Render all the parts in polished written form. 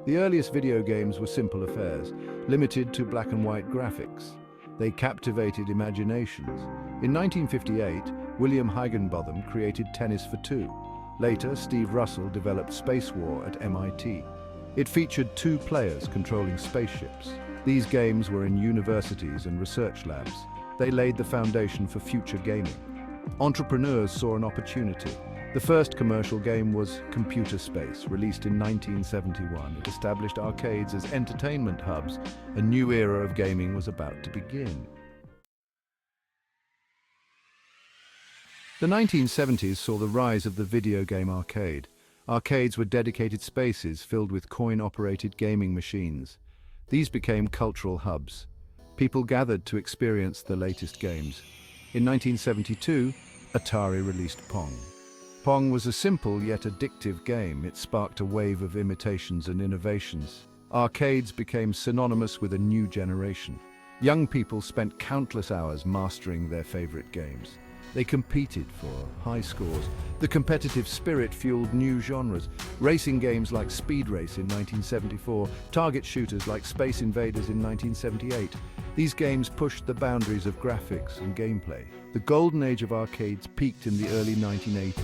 The earliest video games were simple affairs, limited to black and white graphics. They captivated imaginations. In 1958, William Higginbotham created Tennis for Two. Later, Steve Russell developed Space War at MIT. It featured two players controlling spaceships. These games were in universities and research labs. They laid the foundation for future gaming. Entrepreneurs saw an opportunity. The first commercial game was Computer Space, released in 1971. It established arcades as entertainment hubs. A new era of gaming was about to begin. The 1970s saw the rise of the video game arcade. Arcades were dedicated spaces filled with coin-operated gaming machines. These became cultural hubs. People gathered to experience the latest games. In 1972, Atari released Pong. Pong was a simple yet addictive game. It sparked a wave of imitations and innovations. Arcades became synonymous with a new generation. Young people spent countless hours mastering their favorite games. They competed for high scores. The competitive spirit fueled new genres. Racing games like Speed Race in 1974, target shooters like Space Invaders in 1978. These games pushed the boundaries of graphics and gameplay. The golden age of arcades peaked in the early 1980s.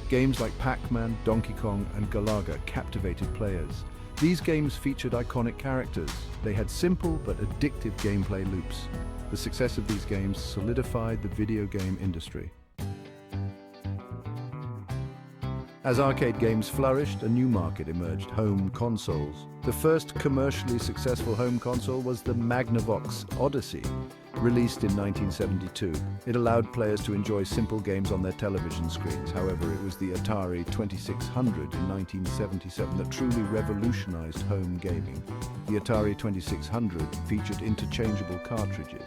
Games like Pac-Man, Donkey Kong, and Galaga captivated players. These games featured iconic characters. They had simple but addictive gameplay loops. The success of these games solidified the video game industry. As arcade games flourished, a new market emerged: home consoles. The first commercially successful home console was the Magnavox Odyssey, released in 1972. It allowed players to enjoy simple games on their television screens. However, it was the Atari 2600 in 1977 that truly revolutionized home gaming. The Atari 2600 featured interchangeable cartridges.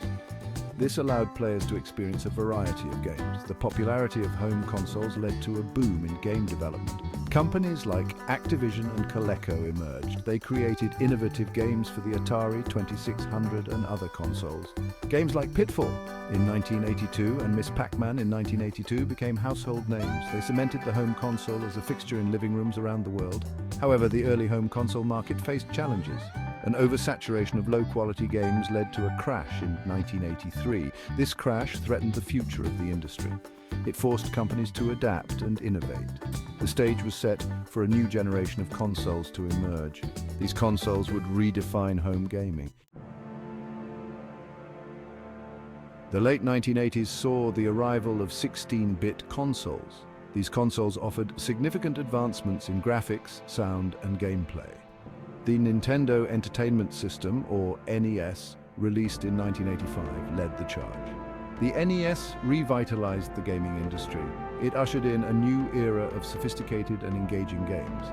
This allowed players to experience a variety of games. The popularity of home consoles led to a boom in game development. Companies like Activision and Coleco emerged. They created innovative games for the Atari 2600 and other consoles. Games like Pitfall in 1982 and Miss Pac-Man in 1982 became household names. They cemented the home console as a fixture in living rooms around the world. However, the early home console market faced challenges. An oversaturation of low-quality games led to a crash in 1983. This crash threatened the future of the industry. It forced companies to adapt and innovate. The stage was set for a new generation of consoles to emerge. These consoles would redefine home gaming. The late 1980s saw the arrival of 16-bit consoles. These consoles offered significant advancements in graphics, sound, and gameplay. The Nintendo Entertainment System, or NES, released in 1985, led the charge. The NES revitalized the gaming industry. It ushered in a new era of sophisticated and engaging games.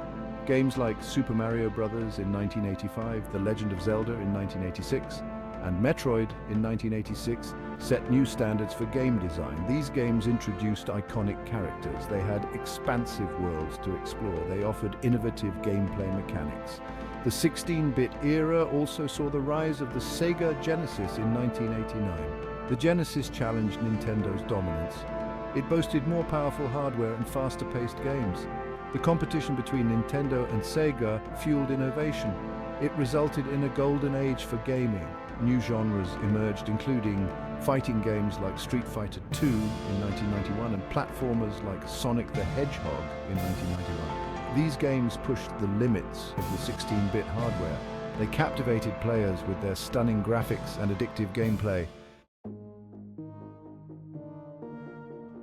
Games like Super Mario Bros. In 1985, The Legend of Zelda in 1986, and Metroid in 1986 set new standards for game design. These games introduced iconic characters. They had expansive worlds to explore. They offered innovative gameplay mechanics. The 16-bit era also saw the rise of the Sega Genesis in 1989. The Genesis challenged Nintendo's dominance. It boasted more powerful hardware and faster-paced games. The competition between Nintendo and Sega fueled innovation. It resulted in a golden age for gaming. New genres emerged, including fighting games like Street Fighter II in 1991 and platformers like Sonic the Hedgehog in 1991. These games pushed the limits of the 16-bit hardware. They captivated players with their stunning graphics and addictive gameplay.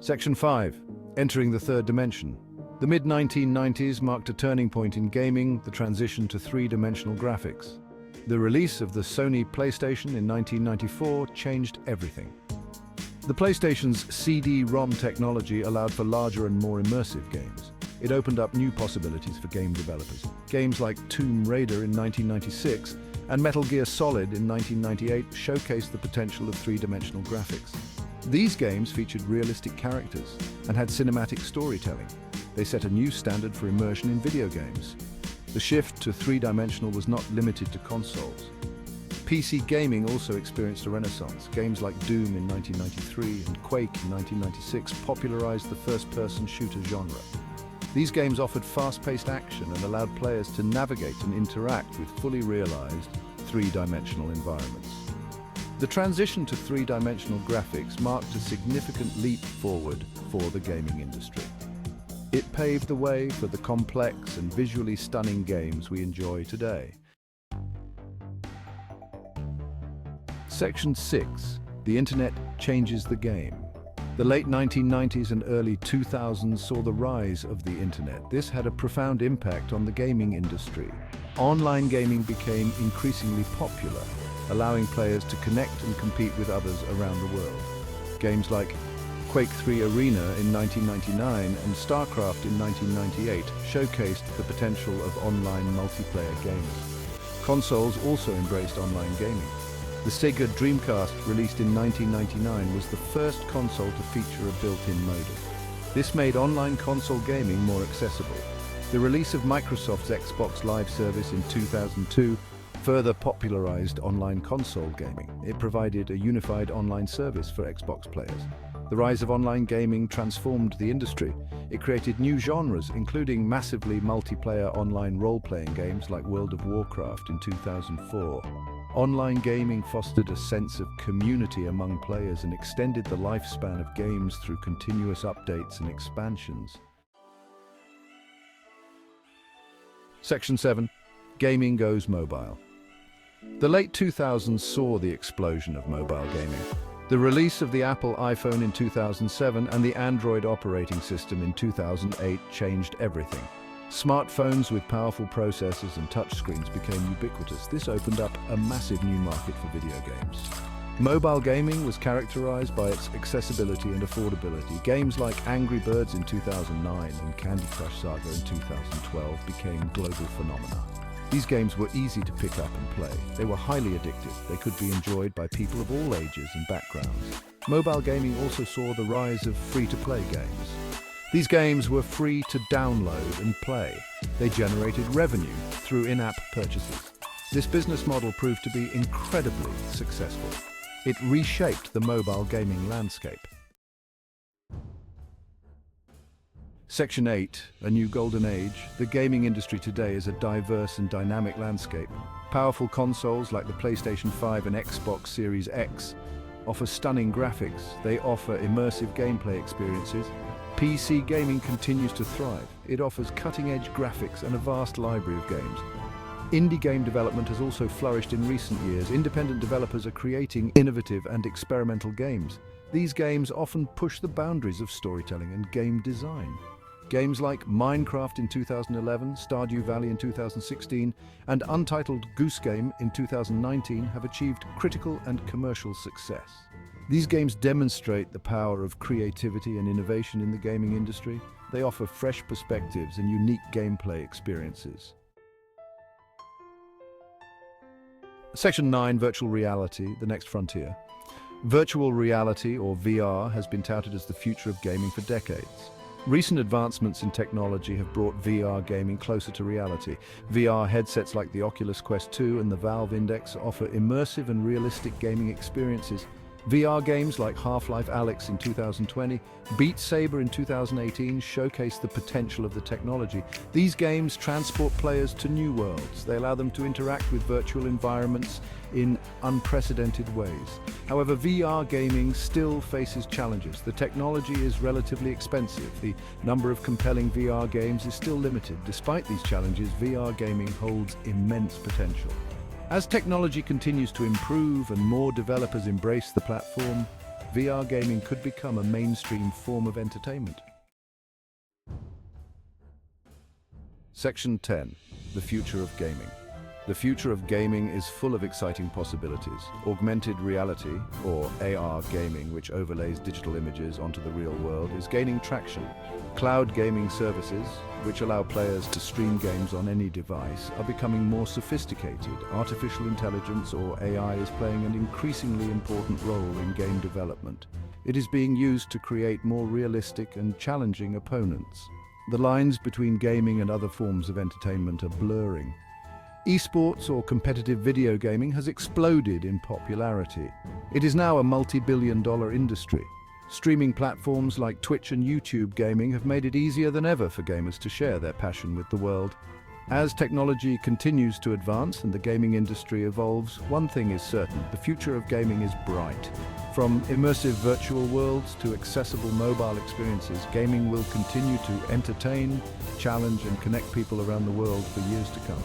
Section 5. Entering the third dimension. The mid-1990s marked a turning point in gaming, the transition to three-dimensional graphics. The release of the Sony PlayStation in 1994 changed everything. The PlayStation's CD-ROM technology allowed for larger and more immersive games. It opened up new possibilities for game developers. Games like Tomb Raider in 1996 and Metal Gear Solid in 1998 showcased the potential of three-dimensional graphics. These games featured realistic characters and had cinematic storytelling. They set a new standard for immersion in video games. The shift to three-dimensional was not limited to consoles. PC gaming also experienced a renaissance. Games like Doom in 1993 and Quake in 1996 popularized the first-person shooter genre. These games offered fast-paced action and allowed players to navigate and interact with fully realized, three-dimensional environments. The transition to three-dimensional graphics marked a significant leap forward for the gaming industry. It paved the way for the complex and visually stunning games we enjoy today. Section 6. The Internet changes the game. The late 1990s and early 2000s saw the rise of the Internet. This had a profound impact on the gaming industry. Online gaming became increasingly popular, allowing players to connect and compete with others around the world. Games like Quake 3 Arena in 1999 and StarCraft in 1998 showcased the potential of online multiplayer gaming. Consoles also embraced online gaming. The Sega Dreamcast, released in 1999, was the first console to feature a built-in modem. This made online console gaming more accessible. The release of Microsoft's Xbox Live service in 2002 further popularized online console gaming. It provided a unified online service for Xbox players. The rise of online gaming transformed the industry. It created new genres, including massively multiplayer online role-playing games like World of Warcraft in 2004. Online gaming fostered a sense of community among players and extended the lifespan of games through continuous updates and expansions. Section 7. Gaming goes mobile. The late 2000s saw the explosion of mobile gaming. The release of the Apple iPhone in 2007 and the Android operating system in 2008 changed everything. Smartphones with powerful processors and touchscreens became ubiquitous. This opened up a massive new market for video games. Mobile gaming was characterized by its accessibility and affordability. Games like Angry Birds in 2009 and Candy Crush Saga in 2012 became global phenomena. These games were easy to pick up and play. They were highly addictive. They could be enjoyed by people of all ages and backgrounds. Mobile gaming also saw the rise of free-to-play games. These games were free to download and play. They generated revenue through in-app purchases. This business model proved to be incredibly successful. It reshaped the mobile gaming landscape. Section 8, a new golden age. The gaming industry today is a diverse and dynamic landscape. Powerful consoles like the PlayStation 5 and Xbox Series X offer stunning graphics. They offer immersive gameplay experiences. PC gaming continues to thrive. It offers cutting-edge graphics and a vast library of games. Indie game development has also flourished in recent years. Independent developers are creating innovative and experimental games. These games often push the boundaries of storytelling and game design. Games like Minecraft in 2011, Stardew Valley in 2016, and Untitled Goose Game in 2019 have achieved critical and commercial success. These games demonstrate the power of creativity and innovation in the gaming industry. They offer fresh perspectives and unique gameplay experiences. Section 9, Virtual Reality, the next frontier. Virtual reality, or VR, has been touted as the future of gaming for decades. Recent advancements in technology have brought VR gaming closer to reality. VR headsets like the Oculus Quest 2 and the Valve Index offer immersive and realistic gaming experiences. VR games like Half-Life Alyx in 2020, Beat Saber in 2018 showcase the potential of the technology. These games transport players to new worlds. They allow them to interact with virtual environments in unprecedented ways. However, VR gaming still faces challenges. The technology is relatively expensive. The number of compelling VR games is still limited. Despite these challenges, VR gaming holds immense potential. As technology continues to improve and more developers embrace the platform, VR gaming could become a mainstream form of entertainment. Section 10. The future of gaming. The future of gaming is full of exciting possibilities. Augmented reality, or AR gaming, which overlays digital images onto the real world, is gaining traction. Cloud gaming services, which allow players to stream games on any device, are becoming more sophisticated. Artificial intelligence, or AI, is playing an increasingly important role in game development. It is being used to create more realistic and challenging opponents. The lines between gaming and other forms of entertainment are blurring. Esports, or competitive video gaming, has exploded in popularity. It is now a multi-billion-dollar industry. Streaming platforms like Twitch and YouTube gaming have made it easier than ever for gamers to share their passion with the world. As technology continues to advance and the gaming industry evolves, one thing is certain: the future of gaming is bright. From immersive virtual worlds to accessible mobile experiences, gaming will continue to entertain, challenge, and connect people around the world for years to come.